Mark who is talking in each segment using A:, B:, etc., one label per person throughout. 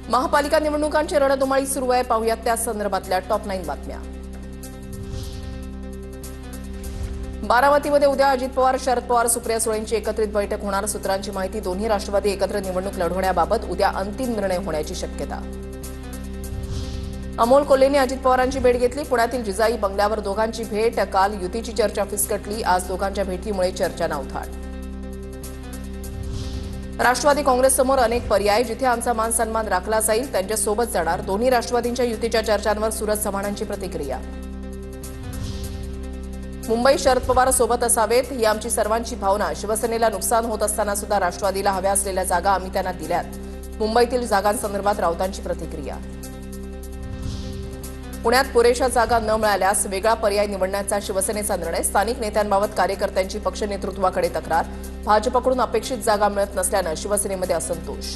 A: महापालिका निवडणुकांची रणधुमाळी सुरू आहे. पाहुयात त्या संदर्भातल्या टॉप 9 बातम्या. बारामतीमध्ये उद्या अजित पवार, शरद पवार, सुप्रिया सुळेंची एकत्रित बैठक होणार. सूत्रांची माहिती, दोन्ही राष्ट्रवादी एकत्र निवडणूक लढवण्याबाबत उद्या अंतिम निर्णय होण्याची शक्यता. अमोल कोल्हेंनी अजित पवारांची भेट घेतली. पुण्यातील जिजाई बंगल्यावर दोघांची भेट. काल युतीची चर्चा फिसकटली. आज दोघांच्या भेटीमुळे चर्चांना उधाण. राष्ट्रवादी काँग्रेससमोर अनेक पर्याय. जिथे आमचा मान सन्मान राखला जाईल त्यांच्यासोबत जाणार. दोन्ही राष्ट्रवादींच्या युतीच्या चर्चांवर सूरज चव्हाणांची प्रतिक्रिया. मुंबई शरद पवार सोबत असावेत ही आमची सर्वांची भावना. शिवसेनेला नुकसान होत असताना सुद्धा राष्ट्रवादीला हव्या असलेल्या जागा आम्ही त्यांना दिल्यात. मुंबईतील जागांसंदर्भात राऊतांची प्रतिक्रिया. पुण्यात पुरेशा जागा न मिळाल्यास वेगळा पर्याय निवडण्याचा शिवसेनेचा निर्णय. स्थानिक नेत्यांबाबत कार्यकर्त्यांची पक्ष नेतृत्वाकडे तक्रार. भाजपकडून अपेक्षित जागा मिळत नसल्यानं शिवसेनेमध्ये असंतोष.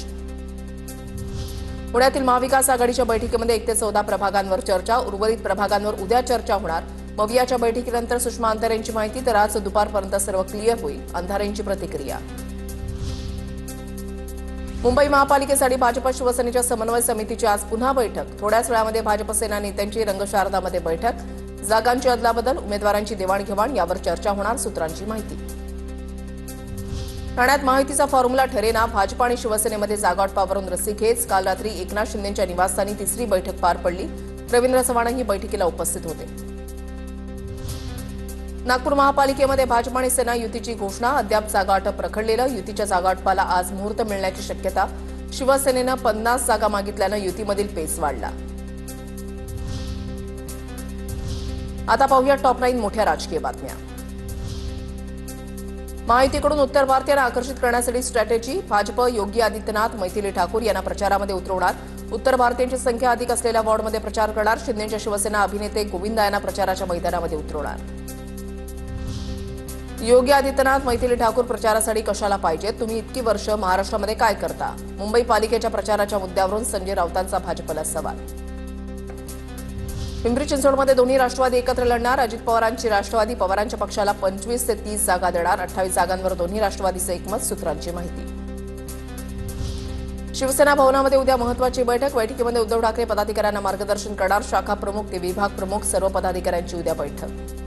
A: पुण्यातील महाविकास आघाडीच्या बैठकीमध्ये 1 ते 14 प्रभागांवर चर्चा. उर्वरित प्रभागांवर उद्या चर्चा होणार. मवियाच्या बैठकीनंतर सुषमा अंधारे यांची माहिती. तर आज दुपारपर्यंत सर्व क्लिअर होईल, अंधारे यांची प्रतिक्रिया. मुंबई महापालिकेसाठी भाजप शिवसेनेच्या समन्वय समितीची आज पुन्हा बैठक. थोड्याच वेळामध्ये भाजप सेना नेत्यांची रंगशारदामध्ये बैठक. जागांची अदलाबदल, उमेदवारांची देवाणघेवाण यावर चर्चा होणार. सूत्रांची माहिती. ठाण्यात महायुतीचा फॉर्म्युला ठरेना. भाजप आणि शिवसेनेमध्ये जागावाटपावरून रस्सीखेच. काल रात्री एकनाथ शिंदेंच्या निवासस्थानी तिसरी बैठक पार पडली. रवींद्र चव्हाणही बैठकीला उपस्थित होते. नागपूर महापालिकेमध्ये भाजप आणि सेना युतीची घोषणा. अद्याप जागावाटप रखडलेलं. युतीच्या जागावाटपाला आज मुहूर्त मिळण्याची शक्यता. शिवसेनेनं 50 जागा मागितल्यानं युतीमधील पेच वाढला. आता पाहूया टॉप 9 मोठ्या राजकीय बातम्या. महायुतीकडून उत्तर भारतीयांना आकर्षित करण्यासाठी स्ट्रॅटेजी. भाजप योगी आदित्यनाथ, मैथिली ठाकूर यांना प्रचारामध्ये उतरवणार. उत्तर भारतीयांची संख्या अधिक असलेल्या वॉर्डमध्ये प्रचार करणार. शिंदेच्या शिवसेना अभिनेते गोविंदा यांना प्रचाराच्या मैदानामध्ये उतरवणार. योगी आदित्यनाथ, मैथिली ठाकूर प्रचारासाठी कशाला पाहिजेत? तुम्ही इतकी वर्ष महाराष्ट्रामध्ये काय करता? मुंबई पालिकेच्या प्रचाराच्या मुद्द्यावरून संजय राऊतांचा भाजपला सवाल. पिंपरी चिंचवडमध्ये दोन्ही राष्ट्रवादी एकत्र लढणार. अजित पवारांची राष्ट्रवादी, पवारांच्या पक्षाला 25 ते 30 जागा देणार. 28 जागांवर दोन्ही राष्ट्रवादीचं एकमत. सूत्रांची माहिती. शिवसेना भवनामध्ये उद्या महत्वाची बैठक. बैठकीमध्ये उद्धव ठाकरे पदाधिकाऱ्यांना मार्गदर्शन करणार. शाखा प्रमुख ते विभाग प्रमुख सर्व पदाधिकाऱ्यांची उद्या बैठक.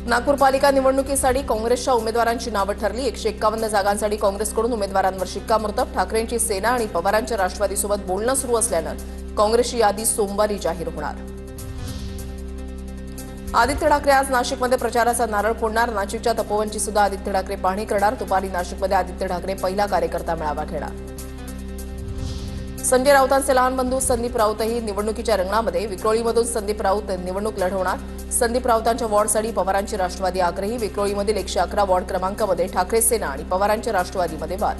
A: नागपूर पालिका निवडणुकीसाठी काँग्रेसच्या उमेदवारांची नावं ठरली. 151 जागांसाठी काँग्रेसकडून उमेदवारांवर शिक्कामोर्तब. ठाकरेंची सेना आणि पवारांच्या राष्ट्रवादीसोबत बोलणं सुरू असल्यानं काँग्रेसची यादी सोमवारी जाहीर होणार. आदित्य ठाकरे आज नाशिकमध्ये प्रचाराचा नारळ फोडणार. नाशिकच्या तपोवनची सुद्धा आदित्य ठाकरे पाहणी करणार. दुपारी नाशिकमध्ये आदित्य ठाकरे पहिला कार्यकर्ता मेळावा घेणार. संजय राऊतांचे लहान बंधू संदीप राऊतही निवडणुकीच्या रिंगणामध्ये. विक्रोळीमधून संदीप राऊत निवडणूक लढवणार. संदीप राऊतांच्या वॉर्डसाठी पवारांची राष्ट्रवादी आग्रही. विक्रोळीमधील 111 वॉर्ड क्रमांकामध्ये ठाकरे सेना आणि पवारांच्या राष्ट्रवादीमध्ये वाद.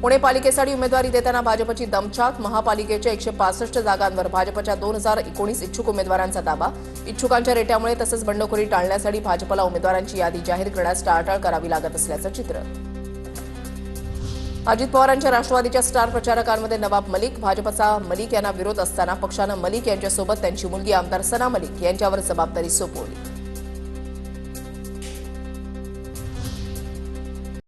A: पुणे पालिकेसाठी उमेदवारी देताना भाजपची दमछाक. महापालिकेच्या 165 जागांवर भाजपच्या 2019 इच्छुक उमेदवारांचा दावा. इच्छुकांच्या रेट्यामुळे तसंच बंडखोरी टाळण्यासाठी भाजपला उमेदवारांची यादी जाहीर करण्यास टाळाटाळ करावी लागत असल्याचं चित्र. अजित पवारांच्या राष्ट्रवादीच्या स्टार प्रचारकांमध्ये नवाब मलिक. भाजपचा मलिक यांना विरोध असताना पक्षानं मलिक यांच्यासोबत त्यांची मुलगी आमदार सना मलिक यांच्यावर जबाबदारी सोपवली.